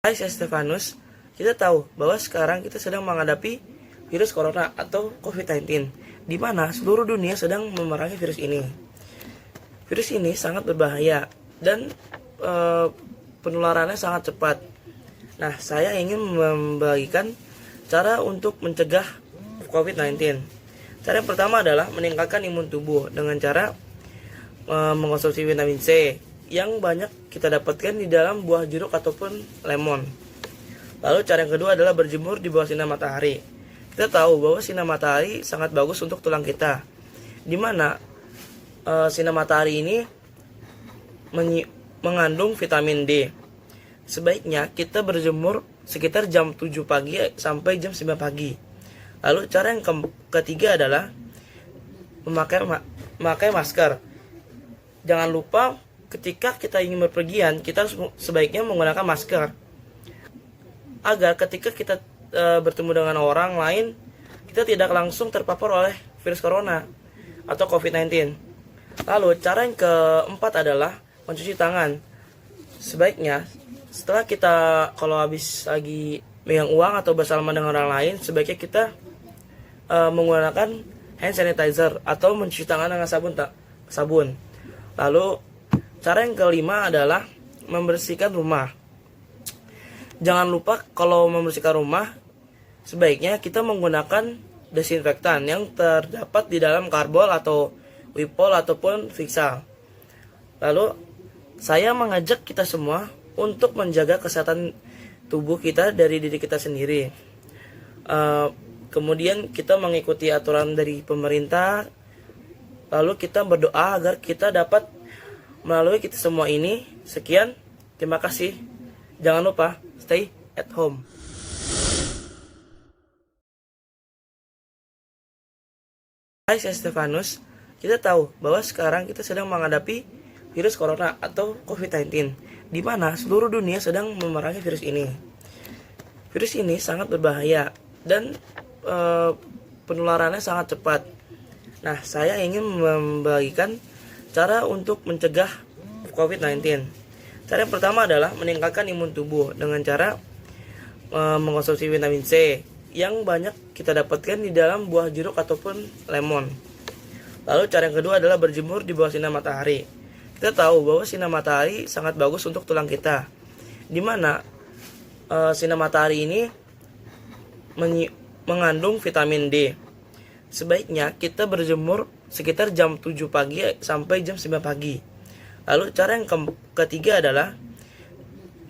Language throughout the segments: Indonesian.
Hai, saya Stefanus. Kita tahu bahwa sekarang kita sedang menghadapi virus corona atau COVID-19, di mana seluruh dunia sedang memerangi virus ini. Virus ini sangat berbahaya dan penularannya sangat cepat. Nah, saya ingin membagikan cara untuk mencegah COVID-19. Cara yang pertama adalah meningkatkan imun tubuh dengan cara mengkonsumsi vitamin C yang banyak kita dapatkan di dalam buah jeruk ataupun lemon. Lalu cara yang kedua adalah berjemur di bawah sinar matahari. Kita tahu bahwa sinar matahari sangat bagus untuk tulang kita, di mana sinar matahari ini mengandung vitamin D. Sebaiknya kita berjemur sekitar jam 7 pagi sampai jam 9 pagi. Lalu cara yang ketiga adalah memakai masker. Jangan lupa ketika kita ingin berpergian, kita sebaiknya menggunakan masker, agar ketika kita bertemu dengan orang lain, kita tidak langsung terpapar oleh virus corona atau COVID-19. Lalu cara yang keempat adalah mencuci tangan. Sebaiknya setelah kita kalau habis lagi megang uang atau bersalaman dengan orang lain, sebaiknya kita menggunakan hand sanitizer atau mencuci tangan dengan sabun. Lalu cara yang kelima adalah membersihkan rumah. Jangan lupa kalau membersihkan rumah, sebaiknya kita menggunakan desinfektan yang terdapat di dalam karbol atau wipol ataupun Vicks. Lalu saya mengajak kita semua untuk menjaga kesehatan tubuh kita dari diri kita sendiri. Kemudian kita mengikuti aturan dari pemerintah. Lalu kita berdoa agar kita dapat melalui kita semua ini. Sekian, terima kasih. Jangan lupa stay at home. Hai, saya Stefanus. Kita tahu bahwa sekarang kita sedang menghadapi virus corona atau COVID-19, di mana seluruh dunia sedang memerangi virus ini. Virus ini sangat berbahaya dan penularannya sangat cepat. Nah, saya ingin membagikan cara untuk mencegah COVID-19. Cara yang pertama adalah meningkatkan imun tubuh dengan cara mengkonsumsi vitamin C yang banyak kita dapatkan di dalam buah jeruk ataupun lemon. Lalu cara yang kedua adalah berjemur di bawah sinar matahari. Kita tahu bahwa sinar matahari sangat bagus untuk tulang kita, di mana sinar matahari ini mengandung vitamin D. Sebaiknya kita berjemur sekitar jam 7 pagi sampai jam 9 pagi. Lalu cara yang ketiga adalah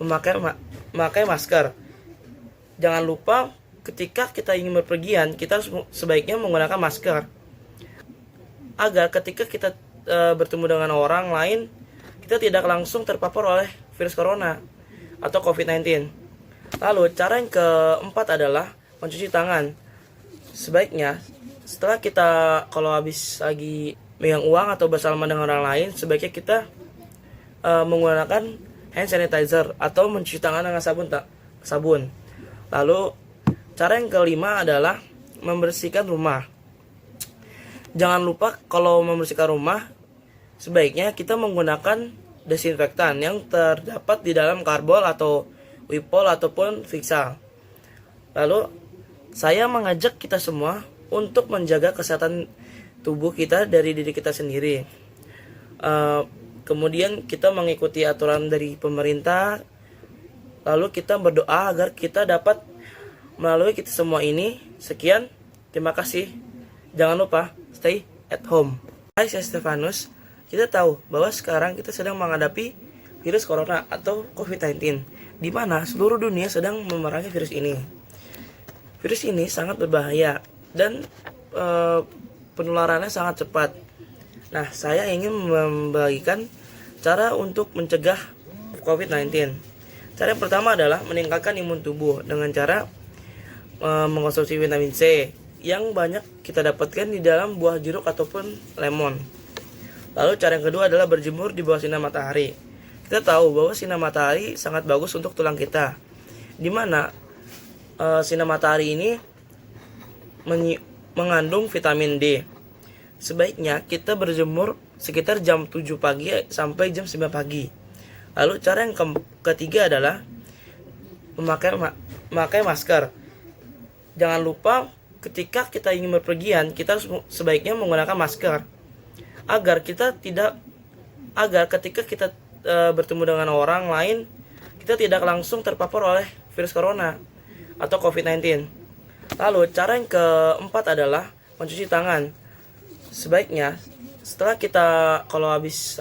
memakai masker. Jangan lupa ketika kita ingin berpergian, kita sebaiknya menggunakan masker, agar ketika kita bertemu dengan orang lain, kita tidak langsung terpapar oleh virus corona atau COVID-19. Lalu cara yang keempat adalah mencuci tangan. Sebaiknya setelah kita kalau habis lagi megang uang atau bersalaman dengan orang lain, sebaiknya kita menggunakan hand sanitizer atau mencuci tangan dengan sabun. Lalu cara yang kelima adalah membersihkan rumah. Jangan lupa kalau membersihkan rumah, sebaiknya kita menggunakan desinfektan yang terdapat di dalam karbol atau wipol ataupun Vicks. Lalu saya mengajak kita semua untuk menjaga kesehatan tubuh kita dari diri kita sendiri. Kemudian kita mengikuti aturan dari pemerintah. Lalu kita berdoa agar kita dapat melalui kita semua ini. Sekian, terima kasih. Jangan lupa stay at home. Hai, saya Stefanus. Kita tahu bahwa sekarang kita sedang menghadapi virus corona atau COVID-19, di mana seluruh dunia sedang memerangi virus ini. Virus ini sangat berbahaya dan penularannya sangat cepat. Nah, saya ingin membagikan cara untuk mencegah COVID-19. Cara yang pertama adalah meningkatkan imun tubuh dengan cara mengkonsumsi vitamin C yang banyak kita dapatkan di dalam buah jeruk ataupun lemon. Lalu cara yang kedua adalah berjemur di bawah sinar matahari. Kita tahu bahwa sinar matahari sangat bagus untuk tulang kita, di mana sinar matahari ini mengandung vitamin D. Sebaiknya kita berjemur sekitar jam 7 pagi sampai jam 9 pagi. Lalu cara yang ketiga adalah memakai masker. Jangan lupa ketika kita ingin berpergian, kita sebaiknya menggunakan masker agar ketika kita bertemu dengan orang lain, kita tidak langsung terpapar oleh virus corona atau COVID-19. Lalu cara yang keempat adalah mencuci tangan. Sebaiknya setelah kita kalau habis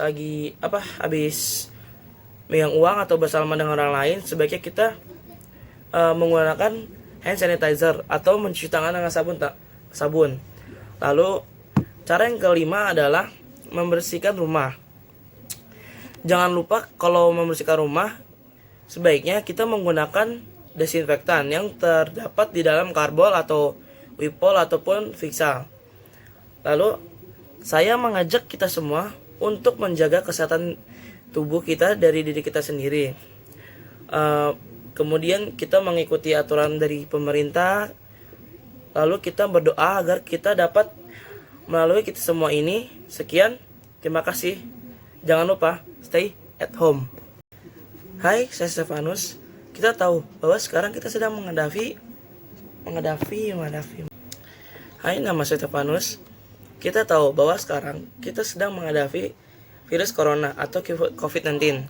megang uang atau bersalaman dengan orang lain, sebaiknya kita menggunakan hand sanitizer atau mencuci tangan dengan sabun. Lalu cara yang kelima adalah membersihkan rumah. Jangan lupa kalau membersihkan rumah, sebaiknya kita menggunakan desinfektan yang terdapat di dalam karbol atau wipol ataupun Vicsa. Lalu saya mengajak kita semua untuk menjaga kesehatan tubuh kita dari diri kita sendiri. Kemudian kita mengikuti aturan dari pemerintah. Lalu kita berdoa agar kita dapat melalui kita semua ini. Sekian, terima kasih. Jangan lupa stay at home. Hai, saya Stefanus. Kita tahu bahwa sekarang kita sedang menghadapi. Hai, nama saya Stefanus. Kita tahu bahwa sekarang kita sedang menghadapi virus corona atau COVID-19.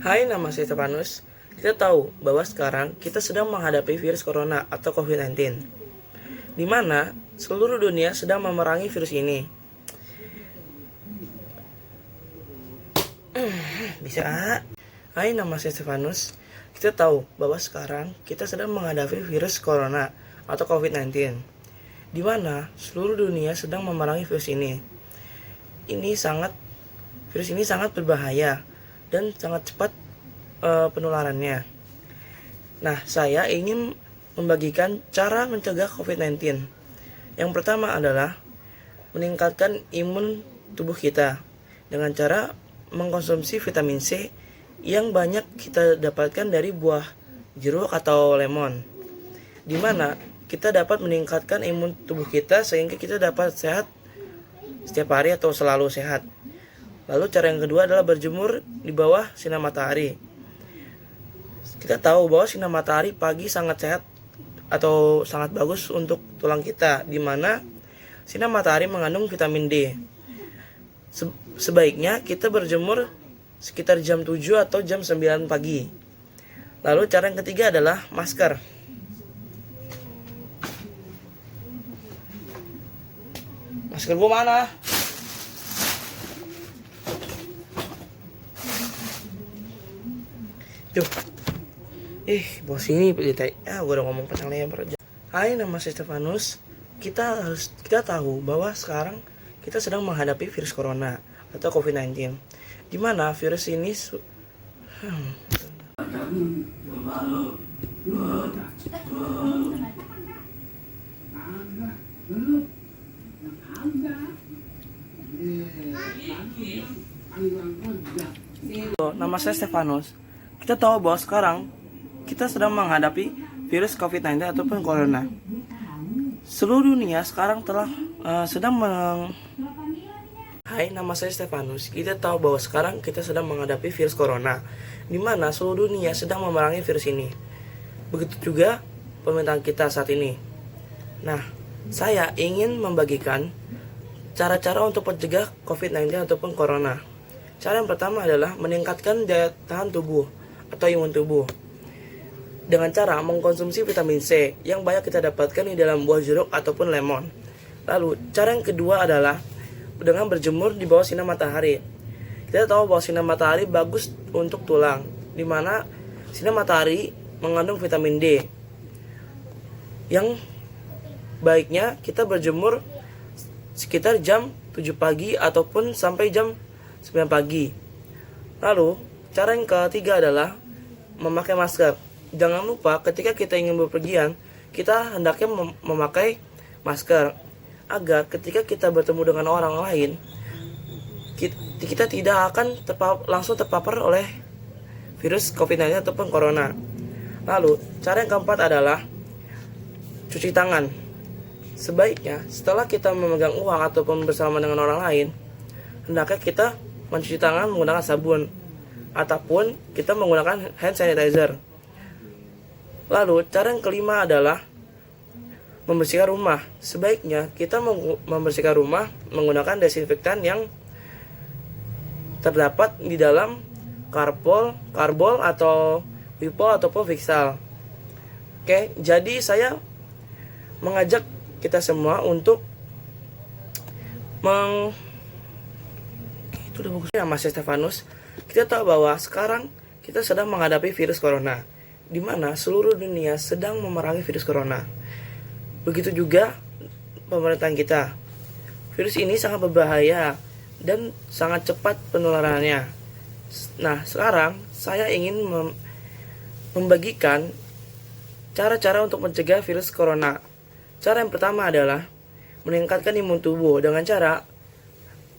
Hai, nama saya Stefanus. Kita tahu bahwa sekarang kita sedang menghadapi virus corona atau COVID-19, di mana seluruh dunia sedang memerangi virus ini. Bisa. Hai, nama saya Stefanus. Kita tahu bahwa sekarang kita sedang menghadapi virus corona atau COVID-19, di mana seluruh dunia sedang memerangi virus ini. Virus ini sangat berbahaya dan sangat cepat penularannya. Nah, saya ingin membagikan cara mencegah COVID-19. Yang pertama adalah meningkatkan imun tubuh kita dengan cara mengkonsumsi vitamin C yang banyak kita dapatkan dari buah jeruk atau lemon, di mana kita dapat meningkatkan imun tubuh kita sehingga kita dapat sehat setiap hari atau selalu sehat. Lalu cara yang kedua adalah berjemur di bawah sinar matahari. Kita tahu bahwa sinar matahari pagi sangat sehat atau sangat bagus untuk tulang kita, di mana sinar matahari mengandung vitamin D. Sebaiknya kita berjemur sekitar jam 7 atau jam 9 pagi. Lalu cara yang ketiga adalah masker. Masker gua mana? Duh. Bos ini gue udah ngomong panjang lebar aja. Hai, nama saya Stefanus. Kita tahu bahwa sekarang kita sedang menghadapi virus corona atau COVID-19, di mana virus ini Nama saya Stefanus. Kita tahu bahwa sekarang kita sedang menghadapi virus COVID-19 ataupun corona. Seluruh dunia sekarang Hai, nama saya Stefanus. Kita tahu bahwa sekarang kita sedang menghadapi virus corona, di mana seluruh dunia sedang memerangi virus ini. Begitu juga pemerintahan kita saat ini. Nah, saya ingin membagikan cara-cara untuk mencegah COVID-19 ataupun corona. Cara yang pertama adalah meningkatkan daya tahan tubuh atau imun tubuh dengan cara mengkonsumsi vitamin C yang banyak kita dapatkan di dalam buah jeruk ataupun lemon. Lalu, cara yang kedua adalah dengan berjemur di bawah sinar matahari. Kita tahu bahwa sinar matahari bagus untuk tulang, di mana sinar matahari mengandung vitamin D. Yang baiknya kita berjemur sekitar jam 7 pagi ataupun sampai jam 9 pagi. Lalu, cara yang ketiga adalah memakai masker. Jangan lupa ketika kita ingin bepergian, kita hendaknya memakai masker agar ketika kita bertemu dengan orang lain, kita tidak akan langsung terpapar oleh virus COVID-19 ataupun corona. Lalu, cara yang keempat adalah cuci tangan. Sebaiknya setelah kita memegang uang ataupun bersama dengan orang lain, hendaknya kita mencuci tangan menggunakan sabun ataupun kita menggunakan hand sanitizer. Lalu cara yang kelima adalah membersihkan rumah. Sebaiknya kita membersihkan rumah menggunakan desinfektan yang terdapat di dalam karbol atau wipol ataupun Vixal. Oke, jadi saya mengajak kita semua untuk itu udah bagus ya Mas Stefanus. Kita tahu bahwa sekarang kita sedang menghadapi virus corona, di mana seluruh dunia sedang memerangi virus corona. Begitu juga pemerintahan kita. Virus ini sangat berbahaya dan sangat cepat penularannya. Nah, sekarang saya ingin membagikan cara-cara untuk mencegah virus corona. Cara yang pertama adalah meningkatkan imun tubuh dengan cara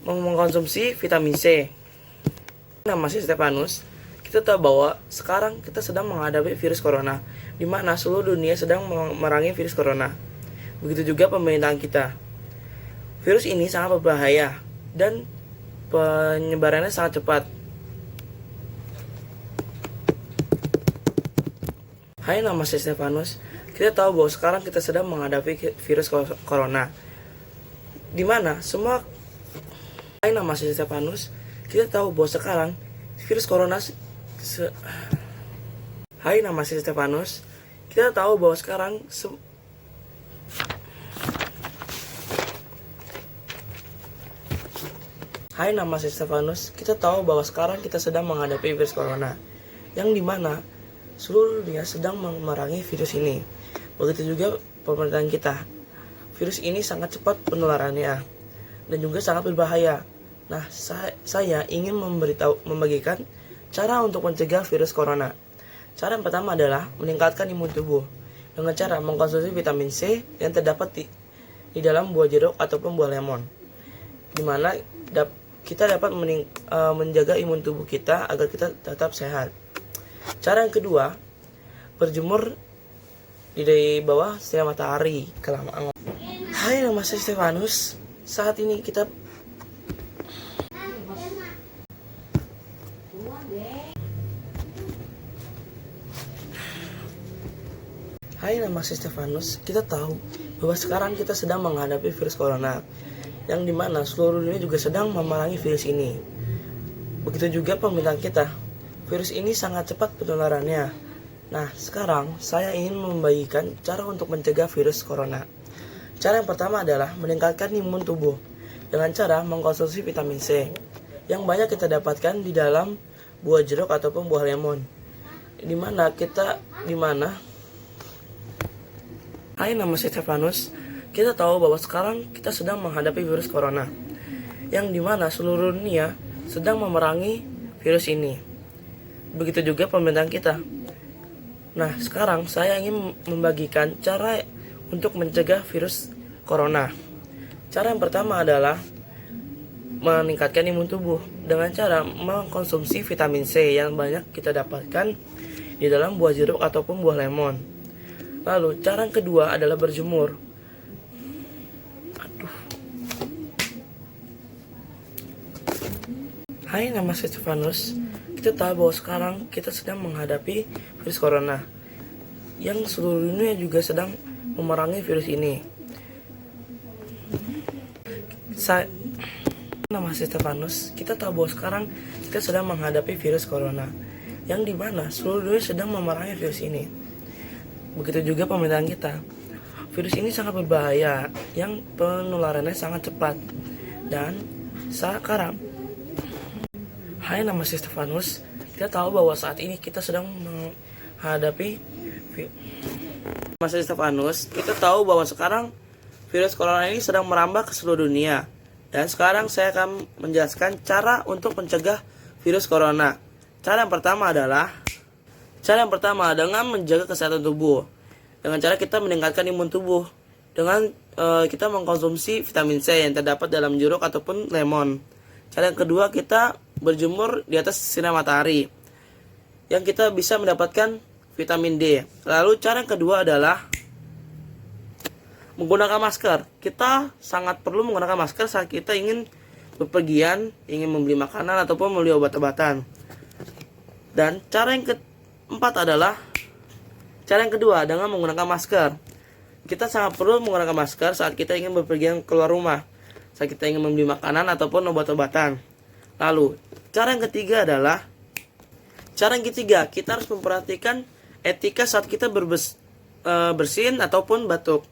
mengkonsumsi vitamin C. Nah, Mas Stefanus, kita tahu bahwa sekarang kita sedang menghadapi virus corona, di mana seluruh dunia sedang memerangi virus corona. Begitu juga pemerintahan kita. Virus ini sangat berbahaya dan penyebarannya sangat cepat. Hai, nama saya Stefanus. Kita tahu bahwa sekarang kita sedang menghadapi virus corona, di mana semua. Hai, nama saya Stefanus. Kita tahu bahwa sekarang virus corona. Hai, nama saya Stefanus. Kita tahu bahwa sekarang Hai, nama saya Stefanus. Kita tahu bahwa sekarang kita sedang menghadapi virus corona, yang dimana seluruh dunia sedang memerangi virus ini. Begitu juga pemerintahan kita. Virus ini sangat cepat penularannya dan juga sangat berbahaya. Nah, saya ingin membagikan cara untuk mencegah virus corona. Cara yang pertama adalah meningkatkan imun tubuh dengan cara mengkonsumsi vitamin C yang terdapat di dalam buah jeruk ataupun buah lemon, dimana kita dapat menjaga imun tubuh kita agar kita tetap sehat. Cara yang kedua, berjemur di bawah sinar matahari kelamaan. Hai, nama saya Stefanus. Saat ini kita Hai, nama saya Stefanus. Kita tahu bahwa sekarang kita sedang menghadapi virus corona, yang dimana seluruh dunia juga sedang memerangi virus ini. Begitu juga pemerintahan kita. Virus ini sangat cepat penularannya. Nah, sekarang saya ingin membagikan cara untuk mencegah virus corona. Cara yang pertama adalah meningkatkan imun tubuh dengan cara mengkonsumsi vitamin C yang banyak kita dapatkan di dalam buah jeruk ataupun buah lemon. Hai, nama saya Stefanus. Kita tahu bahwa sekarang kita sedang menghadapi virus corona, yang dimana seluruh dunia sedang memerangi virus ini. Begitu juga pemerintahan kita. Nah, sekarang saya ingin membagikan cara untuk mencegah virus corona. Cara yang pertama adalah meningkatkan imun tubuh dengan cara mengkonsumsi vitamin C yang banyak kita dapatkan di dalam buah jeruk ataupun buah lemon. Lalu, cara yang kedua adalah berjemur. Hai, nama saya Stefanus. Kita tahu bahwa sekarang kita sedang menghadapi virus corona, yang seluruh dunia juga sedang memerangi virus ini. Nama saya Stefanus. Kita tahu bahwa sekarang kita sedang menghadapi virus corona, yang dimana seluruh dunia sedang memerangi virus ini. Begitu juga pemerintahan kita. Virus ini sangat berbahaya, yang penularannya sangat cepat. Dan sekarang, hai, nama saya Stefanus. Kita tahu bahwa saat ini kita sedang menghadapi Nama saya Stefanus. Kita tahu bahwa sekarang virus corona ini sedang merambah ke seluruh dunia. Dan sekarang saya akan menjelaskan cara untuk mencegah virus corona. Cara yang pertama dengan menjaga kesehatan tubuh. Dengan cara kita meningkatkan imun tubuh dengan kita mengkonsumsi vitamin C yang terdapat dalam jeruk ataupun lemon. Cara yang kedua, kita berjemur di atas sinar matahari, yang kita bisa mendapatkan vitamin D. Lalu cara yang kedua adalah menggunakan masker. Kita sangat perlu menggunakan masker saat kita ingin bepergian, ingin membeli makanan ataupun membeli obat-obatan. Dan cara yang keempat adalah Cara yang kedua dengan menggunakan masker. Kita sangat perlu menggunakan masker saat kita ingin bepergian keluar rumah, saat kita ingin membeli makanan ataupun obat-obatan. Lalu, cara yang ketiga, kita harus memperhatikan etika saat kita bersin ataupun batuk.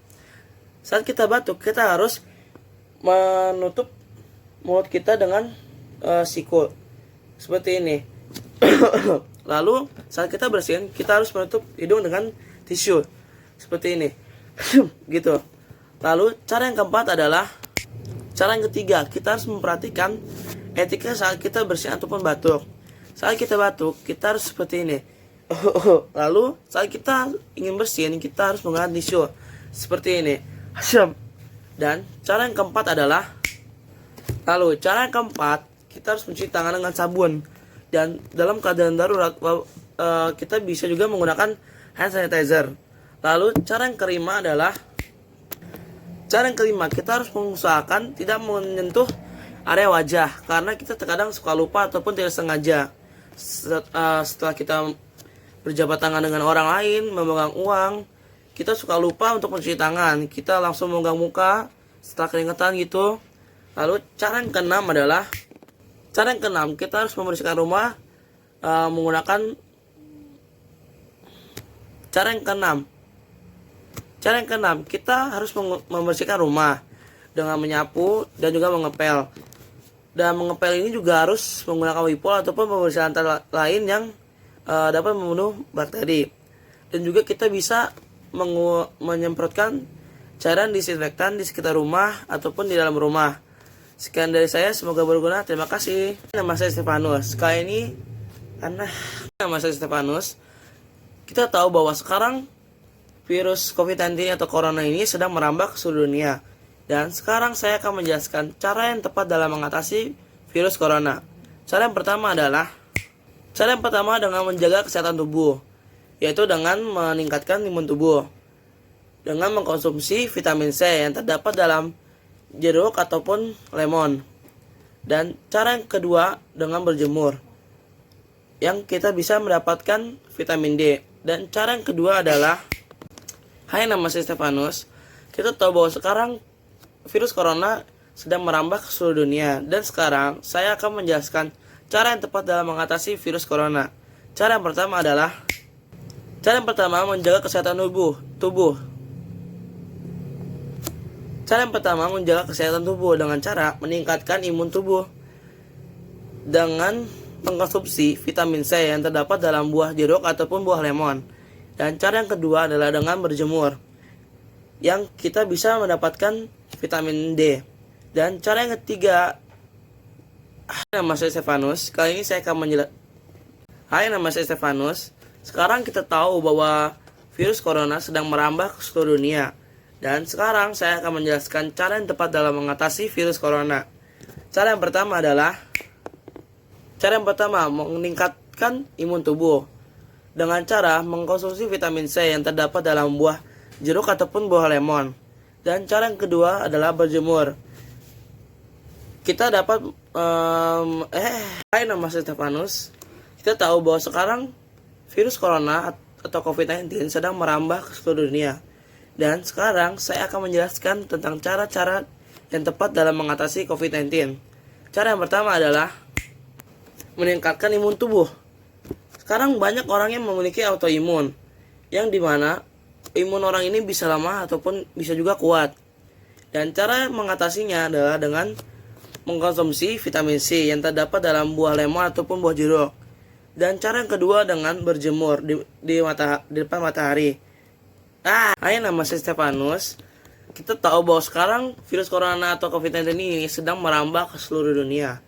Saat kita batuk, kita harus menutup mulut kita dengan siku seperti ini. Lalu saat kita bersin, kita harus menutup hidung dengan tisu seperti ini. Gitu. Lalu cara yang ketiga, kita harus memperhatikan etika saat kita bersin ataupun batuk. Saat kita batuk, kita harus seperti ini. Lalu saat kita ingin bersin, kita harus menggunakan tisu seperti ini. Dan cara yang keempat, kita harus mencuci tangan dengan sabun. Dan dalam keadaan darurat, kita bisa juga menggunakan hand sanitizer. Lalu cara yang kelima, kita harus mengusahakan tidak menyentuh area wajah, karena kita terkadang suka lupa ataupun tidak sengaja. Setelah kita berjabat tangan dengan orang lain, memegang uang, kita suka lupa untuk mencuci tangan. Kita langsung memegang muka setelah keringetan gitu. Lalu cara yang keenam, kita harus membersihkan rumah menggunakan cara yang keenam, kita harus membersihkan rumah dengan menyapu dan juga mengepel. Dan mengepel ini juga harus menggunakan wipol ataupun pembersihan lain yang dapat membunuh bakteri. Dan juga kita bisa menyemprotkan cairan disinfektan di sekitar rumah ataupun di dalam rumah. Sekian dari saya, semoga berguna. Terima kasih. Nama saya Stefanus. Kita tahu bahwa sekarang virus COVID-19 atau corona ini sedang merambah ke seluruh dunia. Dan sekarang saya akan menjelaskan cara yang tepat dalam mengatasi virus corona. Cara yang pertama dengan menjaga kesehatan tubuh, yaitu dengan meningkatkan imun tubuh dengan mengkonsumsi vitamin C yang terdapat dalam jeruk ataupun lemon. Dan cara yang kedua dengan berjemur, yang kita bisa mendapatkan vitamin D. Dan cara yang kedua adalah, hai, nama saya Stefanus. Kita tahu bahwa sekarang virus corona sedang merambah ke seluruh dunia. Dan sekarang saya akan menjelaskan cara yang tepat dalam mengatasi virus corona. Cara yang pertama menjaga kesehatan tubuh. Cara yang pertama menjaga kesehatan tubuh dengan cara meningkatkan imun tubuh dengan mengkonsumsi vitamin C yang terdapat dalam buah jeruk ataupun buah lemon. Dan cara yang kedua adalah dengan berjemur, yang kita bisa mendapatkan vitamin D. Dan cara yang ketiga, nama saya Stefanus. Kali ini saya akan menjelaskan. Hai, nama saya Stefanus. Sekarang kita tahu bahwa virus corona sedang merambah ke seluruh dunia. Dan sekarang saya akan menjelaskan cara yang tepat dalam mengatasi virus corona. Cara yang pertama meningkatkan imun tubuh dengan cara mengkonsumsi vitamin C yang terdapat dalam buah jeruk ataupun buah lemon. Dan cara yang kedua adalah berjemur. Kita dapat Hai, nama saya Stefanus. Kita tahu bahwa sekarang virus corona atau COVID-19 sedang merambah ke seluruh dunia. Dan sekarang saya akan menjelaskan tentang cara-cara yang tepat dalam mengatasi COVID-19. Cara yang pertama adalah meningkatkan imun tubuh. Sekarang banyak orang yang memiliki autoimun, yang dimana imun orang ini bisa lemah ataupun bisa juga kuat. Dan cara mengatasinya adalah dengan mengkonsumsi vitamin C yang terdapat dalam buah lemon ataupun buah jeruk. Dan cara yang kedua dengan berjemur di depan matahari. Hai, nama saya Stefanus. Kita tahu bahwa sekarang virus corona atau COVID-19 ini sedang merambah ke seluruh dunia.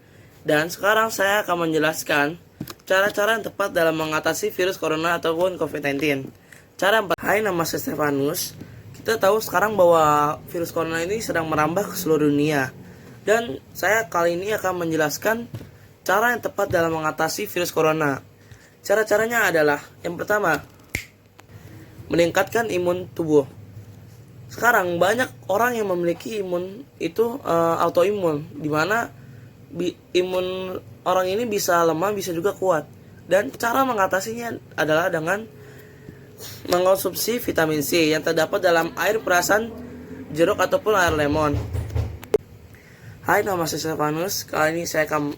Dan sekarang saya akan menjelaskan cara-cara yang tepat dalam mengatasi virus corona ataupun COVID-19. Hai, nama saya Stefanus. Kita tahu sekarang bahwa virus corona ini sedang merambah ke seluruh dunia. Dan saya kali ini akan menjelaskan cara yang tepat dalam mengatasi virus corona. Cara-caranya adalah, yang pertama, meningkatkan imun tubuh. Sekarang banyak orang yang memiliki imun itu autoimun, di mana imun orang ini bisa lemah, bisa juga kuat. Dan cara mengatasinya adalah dengan mengkonsumsi vitamin C yang terdapat dalam air perasan jeruk ataupun air lemon. Hai, nama saya Stefanus. Kali ini saya akan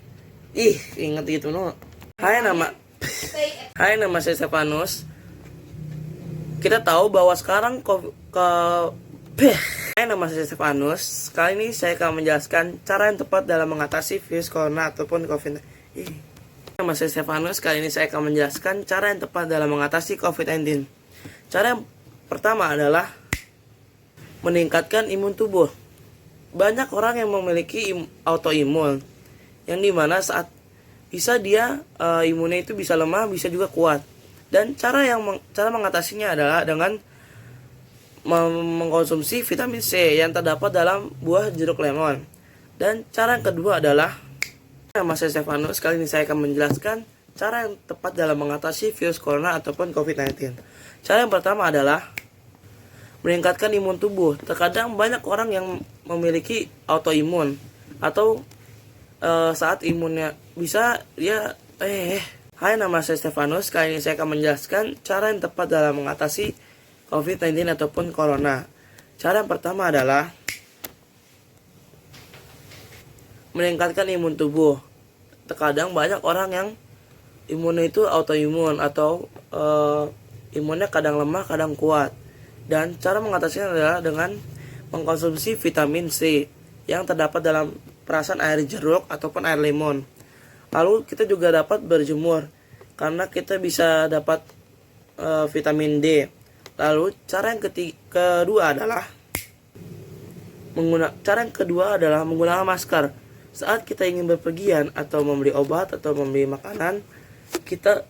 inget gitu no. Hai, nama saya Stefanus. Kita tahu bahwa sekarang Hai, nama saya Stefanus. Kali ini saya akan menjelaskan cara yang tepat dalam mengatasi virus corona ataupun COVID-19. Nama saya Stefanus. Kali ini saya akan menjelaskan cara yang tepat dalam mengatasi COVID-19. Cara yang pertama adalah meningkatkan imun tubuh. Banyak orang yang memiliki autoimun, yang dimana saat bisa dia imunnya itu bisa lemah, bisa juga kuat. Dan cara mengatasinya adalah dengan mengkonsumsi vitamin C yang terdapat dalam buah jeruk lemon. Dan cara yang kedua adalah, nama saya Stefanus. Kali ini saya akan menjelaskan cara yang tepat dalam mengatasi virus corona ataupun COVID-19. Cara yang pertama adalah meningkatkan imun tubuh. Terkadang banyak orang yang memiliki autoimun atau saat imunnya bisa dia Hai, nama saya Stefanus. Kali ini saya akan menjelaskan cara yang tepat dalam mengatasi COVID-19 ataupun corona. Cara yang pertama adalah meningkatkan imun tubuh. Terkadang banyak orang yang imunnya itu autoimun atau imunnya kadang lemah, kadang kuat. Dan cara mengatasinya adalah dengan mengkonsumsi vitamin C yang terdapat dalam perasan air jeruk ataupun air lemon. Lalu kita juga dapat berjemur karena kita bisa dapat vitamin D. Lalu cara yang kedua adalah menggunakan masker. Saat kita ingin berpergian atau membeli obat atau membeli makanan, kita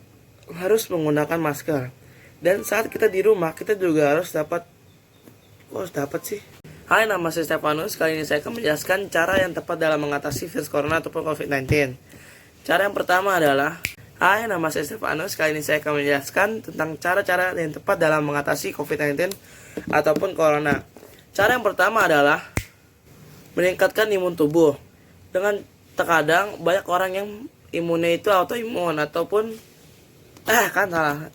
harus menggunakan masker. Dan saat kita di rumah, kita juga harus dapat sih. Hai, nama saya Stefanus. Kali ini saya akan menjelaskan cara yang tepat dalam mengatasi virus corona ataupun COVID-19. Cara yang pertama adalah, hai, nama saya Stefanus. Kali ini saya akan menjelaskan tentang cara-cara yang tepat dalam mengatasi COVID-19 ataupun corona. Cara yang pertama adalah meningkatkan imun tubuh. Dengan terkadang banyak orang yang imunnya itu autoimun ataupun salah.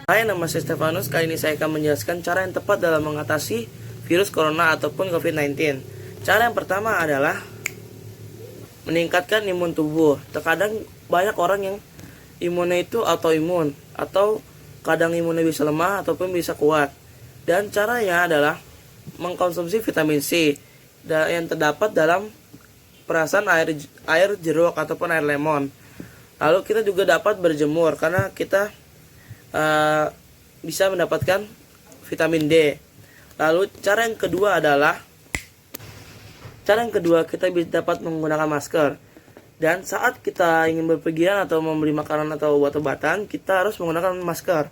Hai, nama saya Stefanus. Kali ini saya akan menjelaskan cara yang tepat dalam mengatasi virus corona ataupun COVID-19. Cara yang pertama adalah meningkatkan imun tubuh. Terkadang banyak orang yang imunnya itu autoimun atau kadang imunnya bisa lemah ataupun bisa kuat. Dan caranya adalah mengkonsumsi vitamin C yang terdapat dalam perasan air jeruk ataupun air lemon. Lalu kita juga dapat berjemur karena kita bisa mendapatkan vitamin D. Lalu cara yang kedua kita dapat menggunakan masker. Dan saat kita ingin berpergian atau membeli makanan atau obat-obatan, kita harus menggunakan masker.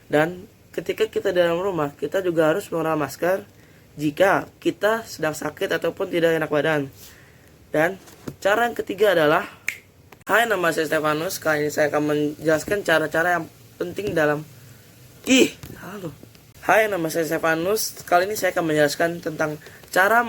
Dan ketika kita di dalam rumah, kita juga harus menggunakan masker jika kita sedang sakit ataupun tidak enak badan. Dan cara yang ketiga adalah, hai, nama saya Stefanus. Kali ini saya akan menjelaskan cara-cara yang penting dalam Hai, nama saya Stefanus. Kali ini saya akan menjelaskan tentang cara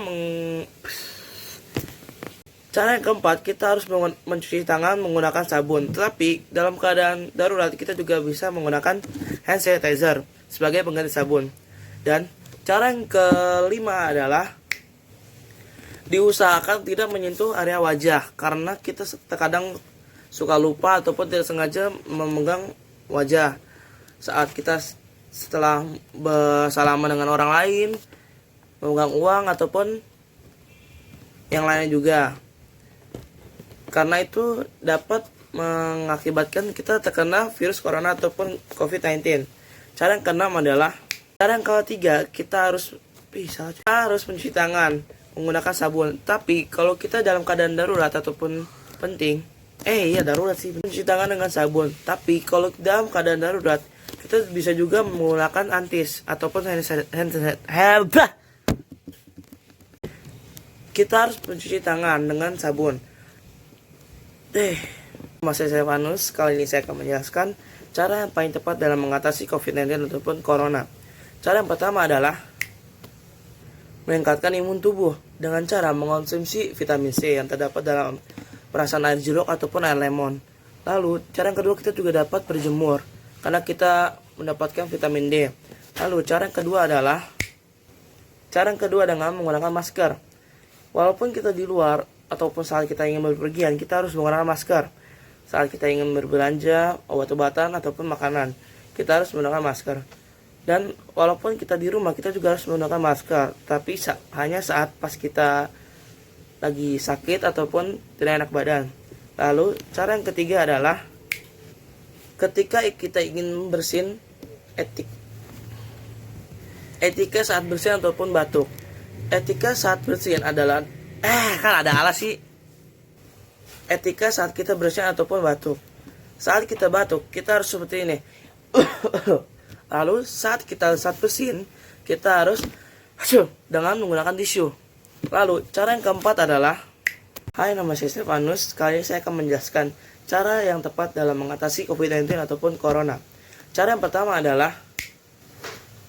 yang keempat, kita harus mencuci tangan menggunakan sabun. Tetapi dalam keadaan darurat kita juga bisa menggunakan hand sanitizer sebagai pengganti sabun. Dan cara yang kelima adalah diusahakan tidak menyentuh area wajah karena kita terkadang suka lupa ataupun tidak sengaja memegang wajah saat kita setelah bersalaman dengan orang lain, memegang uang ataupun yang lainnya juga. Karena itu dapat mengakibatkan kita terkena virus corona ataupun COVID-19. Cara yang keenam adalah, cara yang ketiga, kita harus mencuci tangan menggunakan sabun. Tapi kalau kita dalam keadaan darurat ataupun penting, darurat sih, mencuci tangan dengan sabun. Tapi kalau dalam keadaan darurat, kita bisa juga menggunakan antis ataupun kita harus mencuci tangan dengan sabun. Nama saya Stefanus. Kali ini saya akan menjelaskan cara yang paling tepat dalam mengatasi COVID-19 ataupun corona. Cara yang pertama adalah meningkatkan imun tubuh dengan cara mengkonsumsi vitamin C yang terdapat dalam perasan air jeruk ataupun air lemon. Lalu, cara yang kedua, kita juga dapat berjemur karena kita mendapatkan vitamin D. Lalu cara yang kedua dengan menggunakan masker. Walaupun kita di luar ataupun saat kita ingin berpergian, kita harus menggunakan masker. Saat kita ingin berbelanja, obat-obatan ataupun makanan, kita harus menggunakan masker. Dan walaupun kita di rumah, kita juga harus menggunakan masker. Tapi hanya saat pas kita lagi sakit ataupun tidak enak badan. Lalu cara yang ketiga adalah ketika kita ingin bersin, etika saat bersin ataupun batuk. Etika saat bersin adalah kan ada alas sih. Etika saat kita bersin ataupun batuk. Saat kita batuk, kita harus seperti ini. Lalu saat bersin, kita harus dengan menggunakan tisu. Lalu cara yang keempat adalah, hai, nama saya Stefanus. Kali ini saya akan menjelaskan cara yang tepat dalam mengatasi COVID-19 ataupun Corona. Cara yang pertama adalah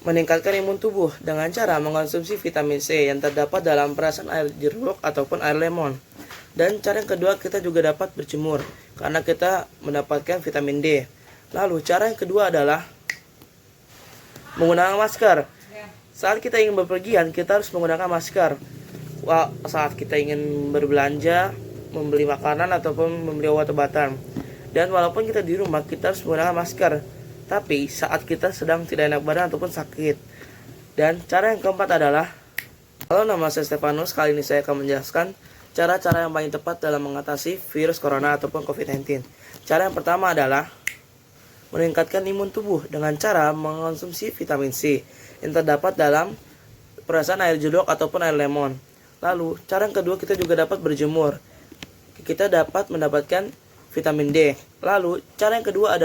meningkatkan imun tubuh dengan cara mengkonsumsi vitamin C yang terdapat dalam perasan air jeruk ataupun air lemon. Dan cara yang kedua, kita juga dapat berjemur karena kita mendapatkan vitamin D. Lalu cara yang kedua adalah menggunakan masker. Saat kita ingin bepergian, kita harus menggunakan masker. Saat kita ingin berbelanja, membeli makanan ataupun membeli obat-obatan. Dan walaupun kita di rumah, kita harus menggunakan masker. Tapi saat kita sedang tidak enak badan ataupun sakit. Dan cara yang keempat adalah, halo, nama saya Stefanus. Kali ini saya akan menjelaskan cara-cara yang paling tepat dalam mengatasi virus corona ataupun COVID-19. Cara yang pertama adalah meningkatkan imun tubuh dengan cara mengonsumsi vitamin C yang terdapat dalam perasan air jeruk ataupun air lemon. Lalu, cara yang kedua, kita juga dapat berjemur. Kita dapat mendapatkan vitamin D. Lalu, cara yang kedua,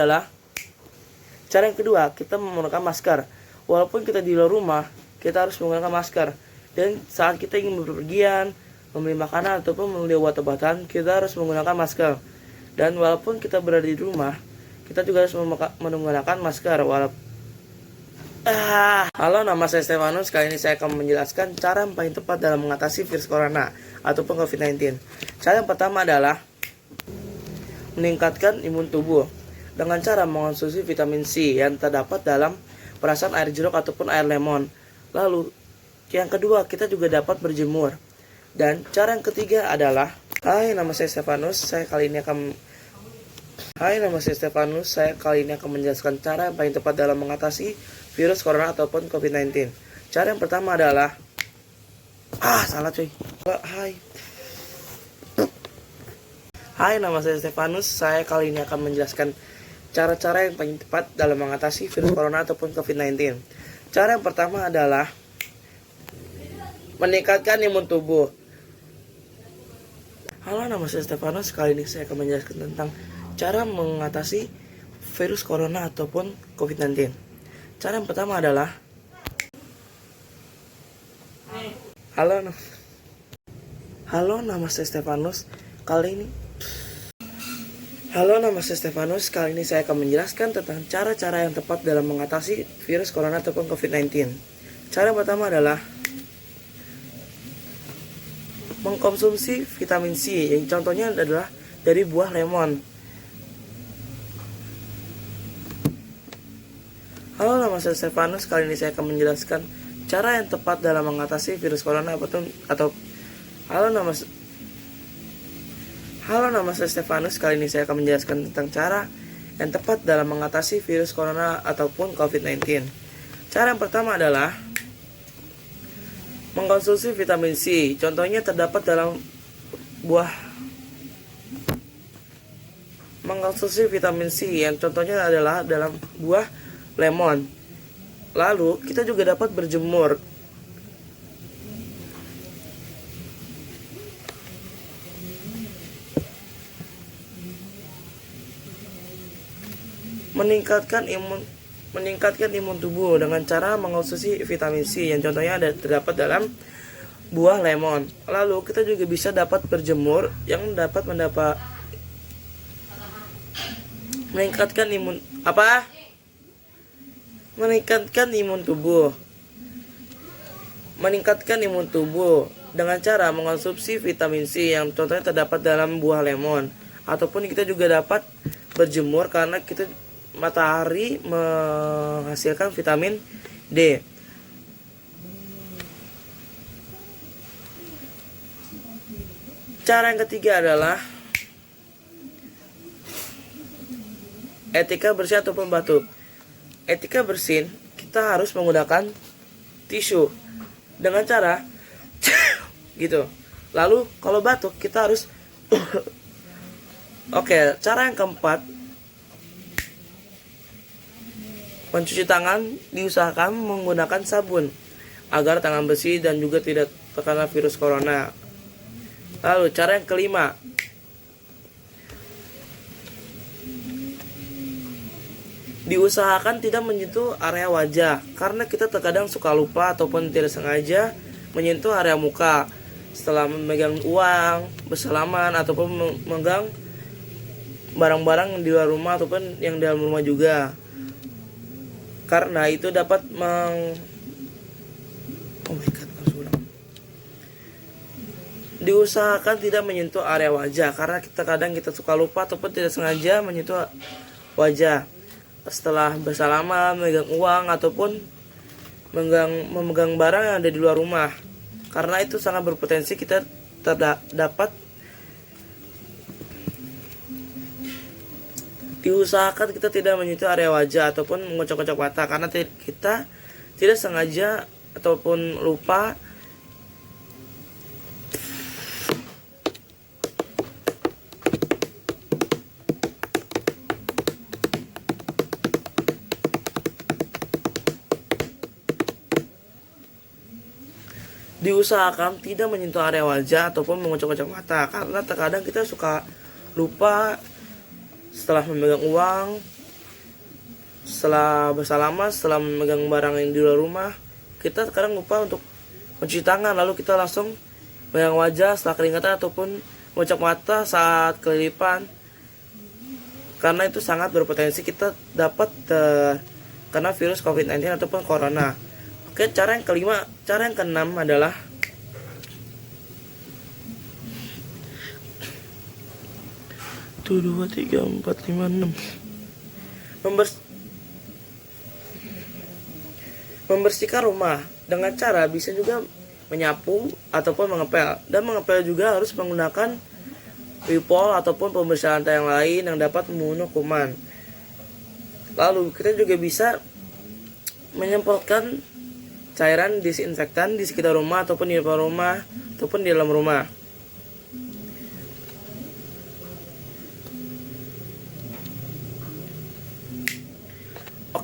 kita menggunakan masker. Walaupun kita di luar rumah, kita harus menggunakan masker. Dan saat kita ingin bepergian, membeli makanan ataupun membeli obat-obatan, kita harus menggunakan masker. Dan walaupun kita berada di rumah, kita juga harus menggunakan masker. Halo, nama saya Stefanus. Kali ini saya akan menjelaskan cara yang paling tepat dalam mengatasi virus corona ataupun COVID-19. Cara yang pertama adalah meningkatkan imun tubuh dengan cara mengonsumsi vitamin C yang terdapat dalam perasan air jeruk ataupun air lemon. Lalu yang kedua, kita juga dapat berjemur. Dan cara yang ketiga adalah, hai, nama saya Stefanus. Saya kali ini akan menjelaskan cara yang paling tepat dalam mengatasi virus corona ataupun COVID-19. Cara yang pertama adalah, Hai, nama saya Stefanus. Saya kali ini akan menjelaskan cara-cara yang paling tepat dalam mengatasi virus corona ataupun COVID-19. Cara yang pertama adalah meningkatkan imun tubuh. Halo, nama saya Stefanus. Kali ini saya akan menjelaskan tentang cara mengatasi virus corona ataupun COVID-19. Cara yang pertama adalah, Halo, nama saya Stefanus. Kali ini saya akan menjelaskan tentang cara-cara yang tepat dalam mengatasi virus corona ataupun COVID-19. Cara yang pertama adalah mengkonsumsi vitamin C, yang contohnya adalah dari buah lemon. Halo, nama saya Stefanus. Kali ini saya akan menjelaskan cara yang tepat dalam mengatasi virus corona Halo, nama saya Stefanus. Kali ini saya akan menjelaskan tentang cara yang tepat dalam mengatasi virus corona ataupun COVID-19. Cara yang pertama adalah mengkonsumsi vitamin C. Contohnya terdapat dalam mengkonsumsi vitamin C yang contohnya adalah dalam buah lemon. Lalu kita juga dapat berjemur. Meningkatkan imun tubuh dengan cara mengonsumsi vitamin C yang contohnya terdapat dalam buah lemon. Lalu kita juga bisa dapat berjemur yang dapat meningkatkan imun tubuh dengan cara mengonsumsi vitamin C yang contohnya terdapat dalam buah lemon. Ataupun kita juga dapat berjemur karena kita matahari menghasilkan vitamin D. Cara yang ketiga adalah etika bersih ataupun batuk. Etika bersin, kita harus menggunakan tisu dengan cara gitu. Lalu kalau batuk kita harus Oke, cara yang keempat, mencuci tangan diusahakan menggunakan sabun agar tangan bersih dan juga tidak terkena virus corona. Lalu cara yang kelima, diusahakan tidak menyentuh area wajah karena kita terkadang suka lupa ataupun tidak sengaja menyentuh area muka setelah memegang uang, bersalaman ataupun memegang barang-barang di luar rumah ataupun yang di dalam rumah juga. Karena itu dapat diusahakan tidak menyentuh area wajah karena kita suka lupa ataupun tidak sengaja menyentuh wajah setelah bersalaman, memegang uang ataupun memegang barang yang ada di luar rumah. Karena itu sangat berpotensi kita dapat diusahakan kita tidak menyentuh area wajah ataupun mengocok-ocok mata karena kita tidak sengaja ataupun lupa diusahakan tidak menyentuh area wajah ataupun mengocok-ocok mata karena terkadang kita suka lupa setelah memegang uang, setelah bersalaman, setelah memegang barang yang di luar rumah, kita terkadang lupa untuk mencuci tangan, lalu kita langsung memegang wajah setelah keringatan ataupun mengocok mata saat kelilipan. Karena itu sangat berpotensi kita dapat terkena virus COVID-19 ataupun corona. Oke, cara yang keenam adalah Tuh, 2, 3, 4, 5, 6 membersihkan rumah dengan cara bisa juga menyapu ataupun mengepel. Dan mengepel juga harus menggunakan wipol ataupun pembersih lantai yang lain yang dapat membunuh kuman. Lalu kita juga bisa menyemprotkan cairan disinfektan di sekitar rumah ataupun di depan rumah ataupun di dalam rumah.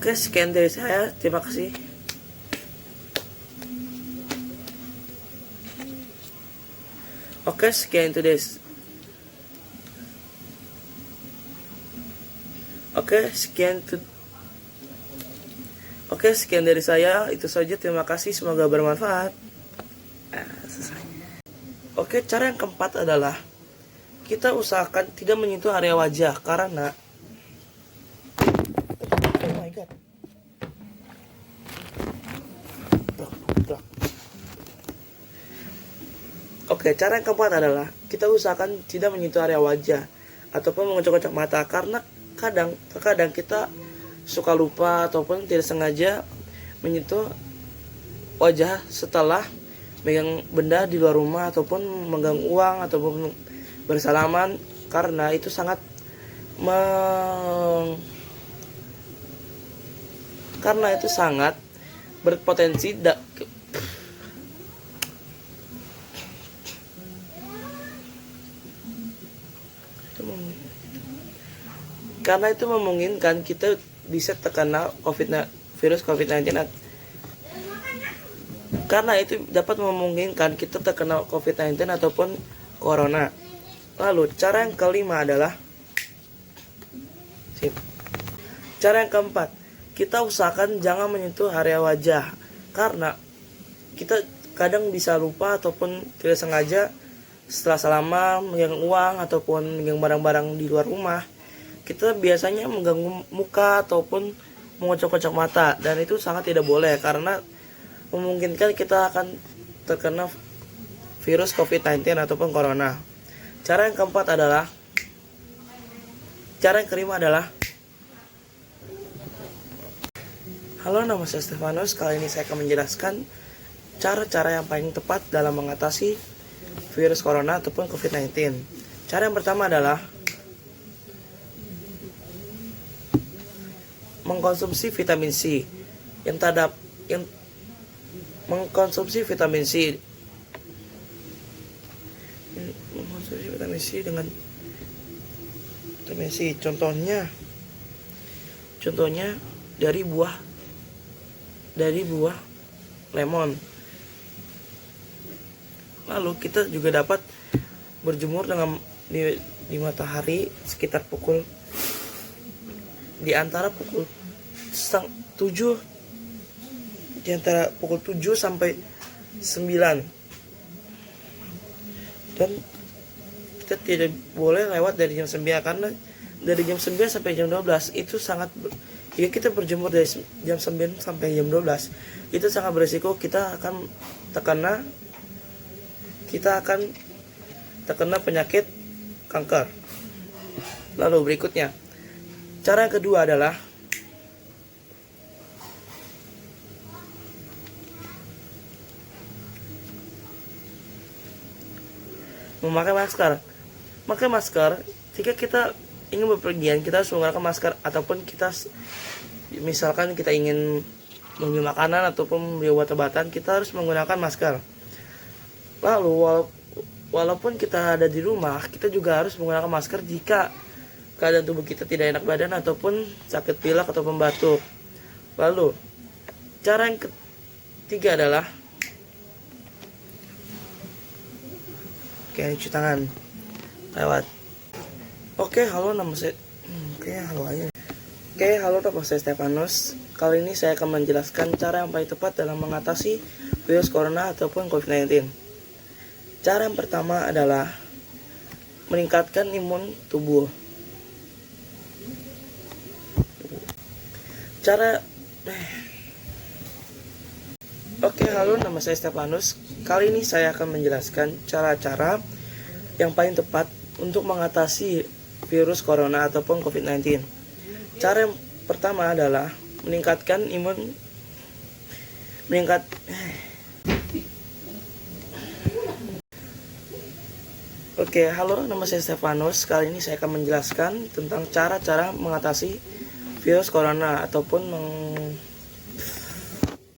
Oke, sekian dari saya. Terima kasih. Oke, sekian today's. Oke, sekian dari saya. Itu saja. Terima kasih. Semoga bermanfaat. Selesai. Oke, cara yang keempat adalah kita usahakan tidak menyentuh area wajah karena oh my god. Oke, cara yang keempat adalah kita usahakan tidak menyentuh area wajah ataupun mengocok-ocok mata karena terkadang kita suka lupa ataupun tidak sengaja menyentuh wajah setelah megang benda di luar rumah ataupun memegang uang ataupun bersalaman karena itu sangat berpotensi karena itu memungkinkan kita bisa terkena virus COVID-19. Karena itu dapat memungkinkan kita terkena COVID-19 ataupun corona. Lalu cara yang kelima adalah cara yang keempat, kita usahakan jangan menyentuh area wajah karena kita kadang bisa lupa ataupun tidak sengaja setelah salaman, memegang uang ataupun memegang barang-barang di luar rumah, kita biasanya mengganggu muka ataupun mengocok-ocok mata, dan itu sangat tidak boleh karena memungkinkan kita akan terkena virus COVID-19 ataupun corona. Cara yang kelima adalah Halo, nama saya Stefanus. Kali ini saya akan menjelaskan cara-cara yang paling tepat dalam mengatasi virus corona ataupun COVID-19. Cara yang pertama adalah mengkonsumsi vitamin C. Mengkonsumsi vitamin C. Mengkonsumsi vitamin C dengan vitamin C. Contohnya dari buah lemon. Lalu kita juga dapat berjemur di matahari sekitar di antara pukul 7 sampai 9. Dan kita tidak boleh lewat dari jam 9, karena dari jam 9 sampai jam 12 itu sangat, jika kita berjemur dari jam 9 sampai jam 12 itu sangat berisiko kita akan terkena penyakit kanker. Lalu berikutnya, cara yang kedua adalah memakai masker. Pakai masker jika kita ingin bepergian, kita harus menggunakan masker, ataupun misalkan kita ingin membeli makanan ataupun membeli obat-obatan, kita harus menggunakan masker. Lalu walaupun kita ada di rumah, kita juga harus menggunakan masker jika keadaan tubuh kita tidak enak badan ataupun sakit pilek ataupun batuk. Lalu cara yang ketiga adalah cuci tangan lewat. Halo, nama saya Stefanus. Kali ini saya akan menjelaskan cara yang paling tepat dalam mengatasi virus corona ataupun COVID-19. Cara yang pertama adalah meningkatkan imun tubuh. Halo, nama saya Stefanus. Kali ini saya akan menjelaskan cara-cara yang paling tepat untuk mengatasi virus corona ataupun COVID-19. Cara yang pertama adalah Halo, nama saya Stefanus. Kali ini saya akan menjelaskan tentang cara-cara mengatasi virus corona ataupun